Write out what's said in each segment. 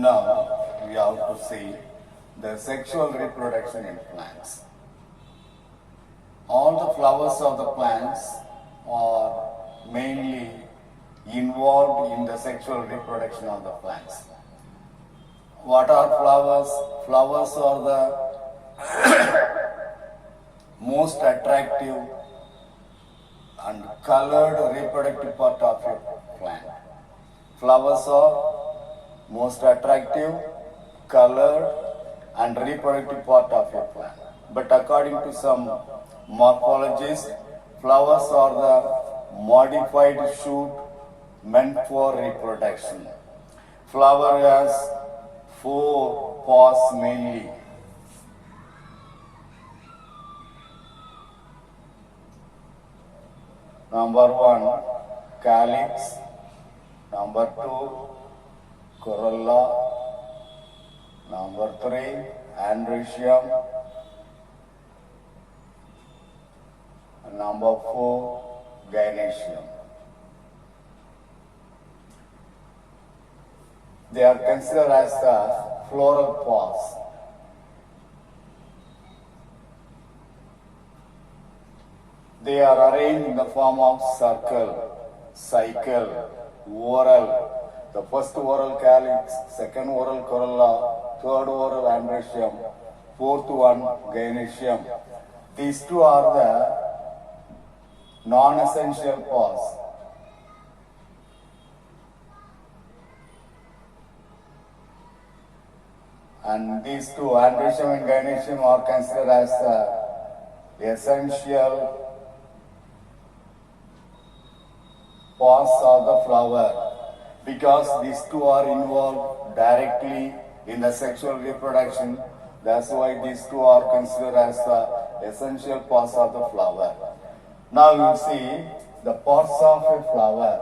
Now we have to see the sexual reproduction in plants. All the flowers of the plants are mainly involved in the sexual reproduction of the plants. What are flowers? Flowers are the most attractive and colored reproductive part of your plant. Flowers are most attractive, colored and reproductive part of your plant. But according to some morphologists, flowers are the modified shoot meant for reproduction. Flower has 4 parts mainly. Number 1, calyx. Number 2, corolla. Number 3, androecium. And number 4, gynoecium. They are considered as the floral parts. They are arranged in the form of circle, cycle, whorl. The first whorl calyx, second whorl corolla, third whorl androecium, fourth one gynoecium. These two are the non-essential parts. And these two, androecium and gynoecium, are considered as the essential parts of the flower because these two are involved directly in the sexual reproduction. That's why these two are considered as the essential parts of the flower. Now you see the parts of a flower.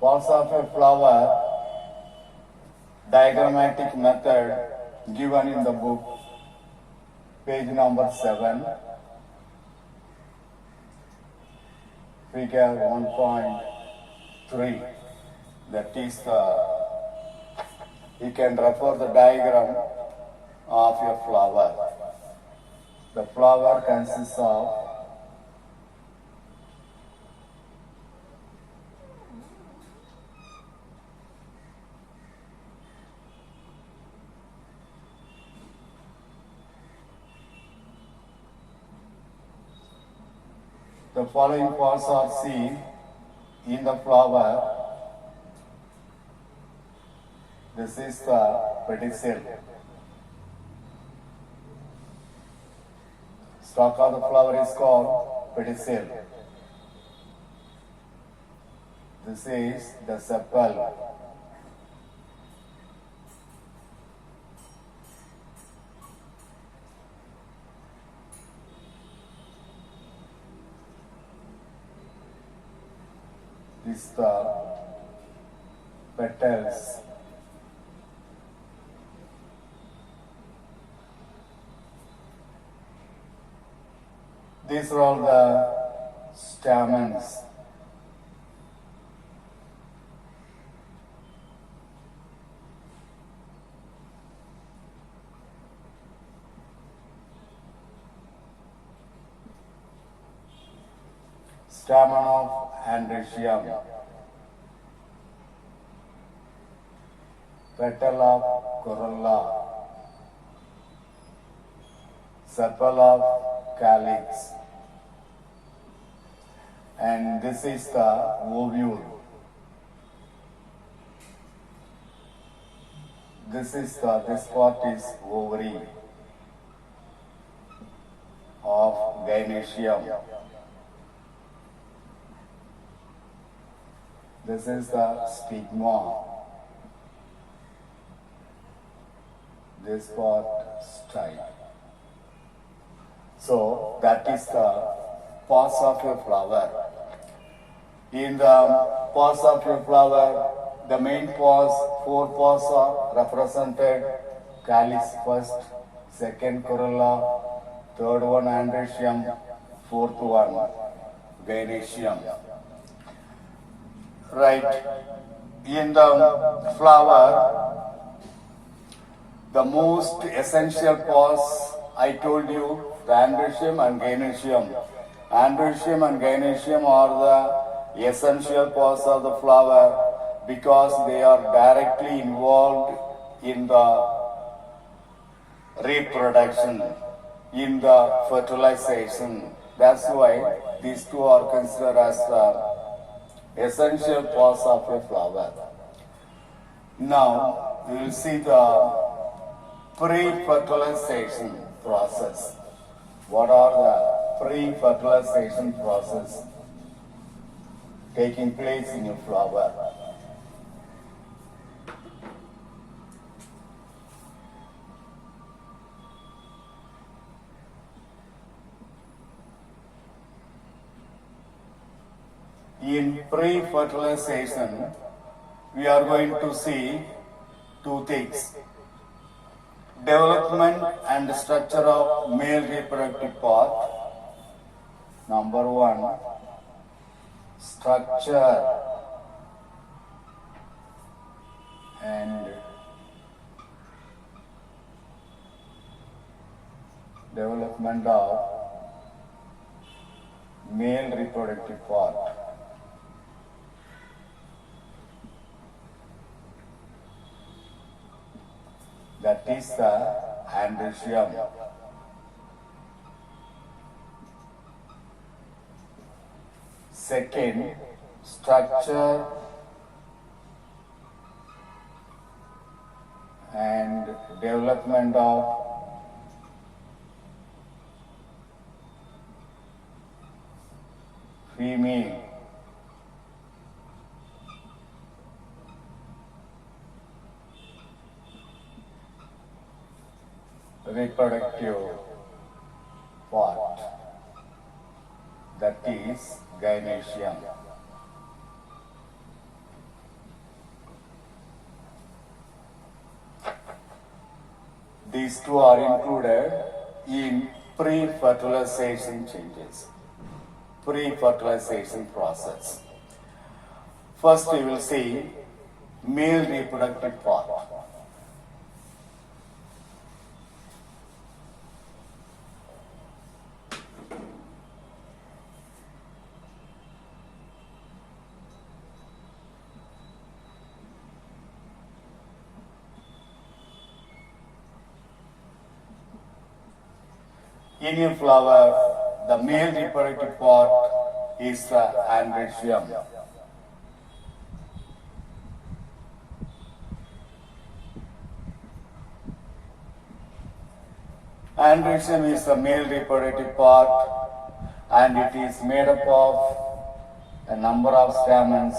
Parts of a flower, diagrammatic method given in the book, page number 7, figure 1.3. That is you can refer the diagram of your flower. The flower consists of the following parts are seen in the flower. This is the pedicel. Stalk of the flower is called pedicel. This is the sepal. This is the petals. These are all the stamens. Stamen of androecium. Petal of corolla. Sepal of calyx. And this is the ovule. This part is ovary of gynoecium. This is the stigma. This part style. So that is the parts of your flower. In the parts of your flower, the main parts, 4 parts are represented. Calyx first, second corolla, third one androecium, fourth one gynoecium. Right. In the flower, the most essential parts I told you, the androecium and gynoecium. Androecium and gynoecium are the essential parts of the flower because they are directly involved in the reproduction, in the fertilization. That's why these two are considered as the essential parts of a flower. Now we will see the pre-fertilization process. What are the pre-fertilization process taking place in a flower? In pre-fertilization, we are going to see two things: development and structure of male reproductive part. Number one, structure and development of male reproductive part. That is the androecium. Second, structure and development of female. Reproductive part, that is gynoecium. These two are included in pre-fertilization changes, pre-fertilization process. First we will see male reproductive part. In a flower, the male reproductive part is the androecium. Androecium is the male reproductive part and it is made up of a number of stamens.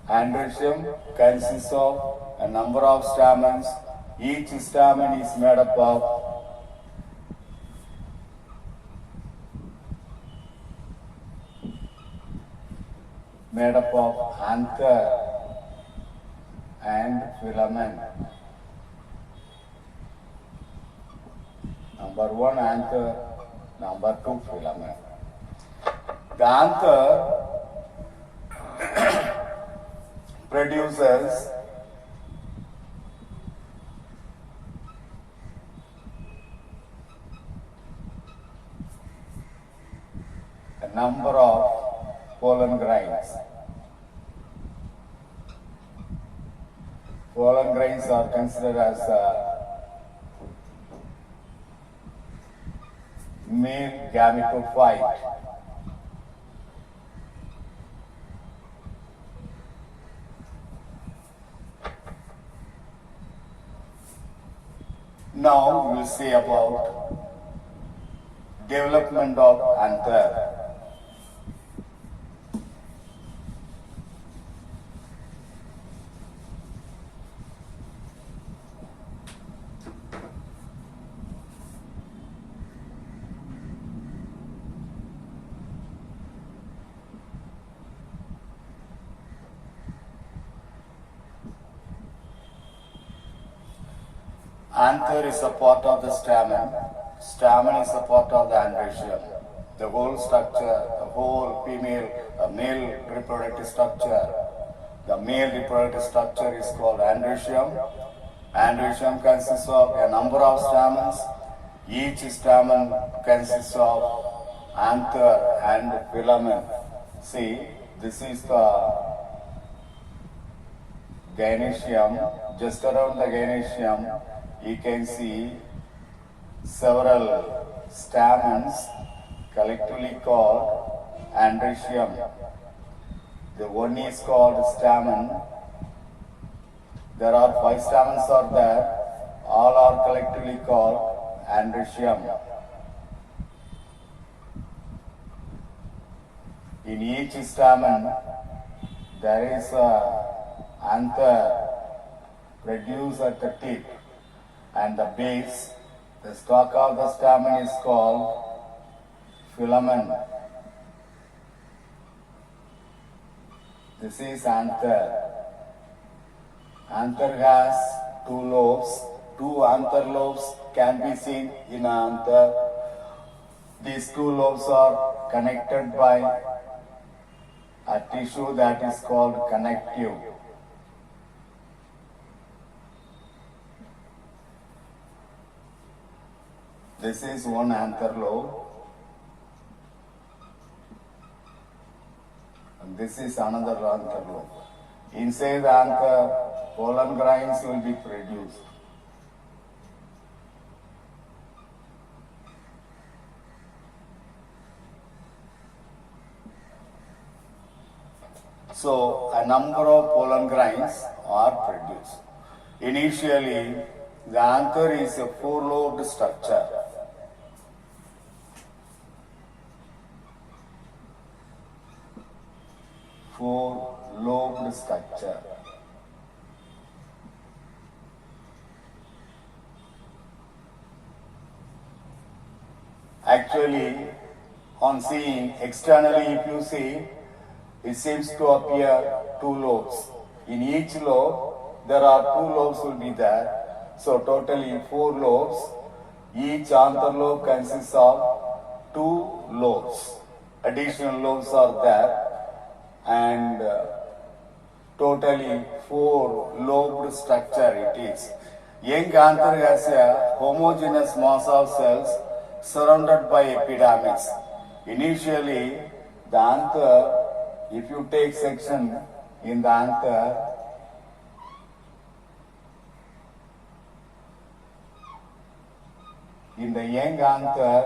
Androecium consists of a number of stamens. Each stamen is made up of anther and filament. Number one, anther. Number two, filament. The anther produces a number of pollen grains. Pollen grains are considered as male gametophyte. Now we will see about development of anther. Anther is a part of the stamen. Stamen is a part of the androecium. The whole structure, the whole female, male reproductive structure, the male reproductive structure is called androecium. Androecium consists of a number of stamens. Each stamen consists of anther and filamen. See, this is the gynoecium. Just around the gynoecium, you can see several stamens collectively called androecium. The one is called stamen. There are 5 stamens are there. All are collectively called androecium. In each stamen, there is a anther produced at the tip and the base. The stalk of the stamen is called filamen. This is anther. Anther has 2 lobes. 2 anther lobes can be seen in anther. These 2 lobes are connected by a tissue that is called connective. This is one anther lobe. And this is another anther lobe. Inside the anther, pollen grains will be produced. So, a number of pollen grains are produced. Initially, the anther is a 4-lobed structure. Four-lobed structure. Actually, on seeing externally, if you see, it seems to appear 2 lobes. In each lobe, there are 2 lobes will be there. So totally 4 lobes. Each anther lobe consists of 2 lobes. Additional lobes are there. And totally 4-lobed structure it is. Young anther has a homogeneous mass of cells surrounded by epidermis. Initially, the anther, if you take section in the anther, in the young anther,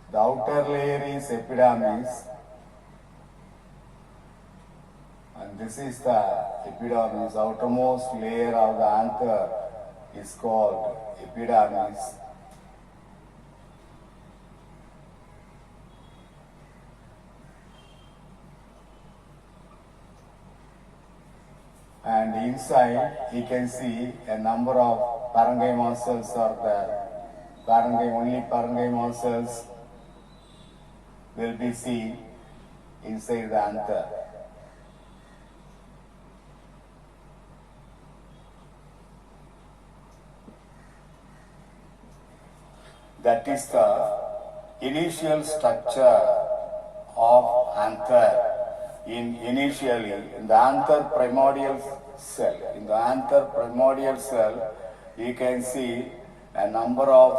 the outer layer is epidermis. And this is the epidermis. Outermost layer of the anther is called epidermis. And inside you can see a number of parenchymal cells are there. Only parenchymal cells will be seen inside the anther. That is the initial structure of anther. Initially, in the anther primordial cell, you can see a number of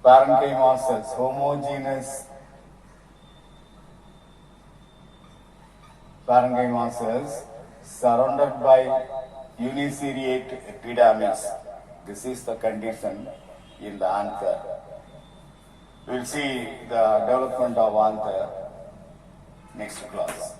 parenchymal cells, homogeneous parenchymal cells surrounded by uniseriate epidermis. This is the condition in the anther. We will see the development of anther next class.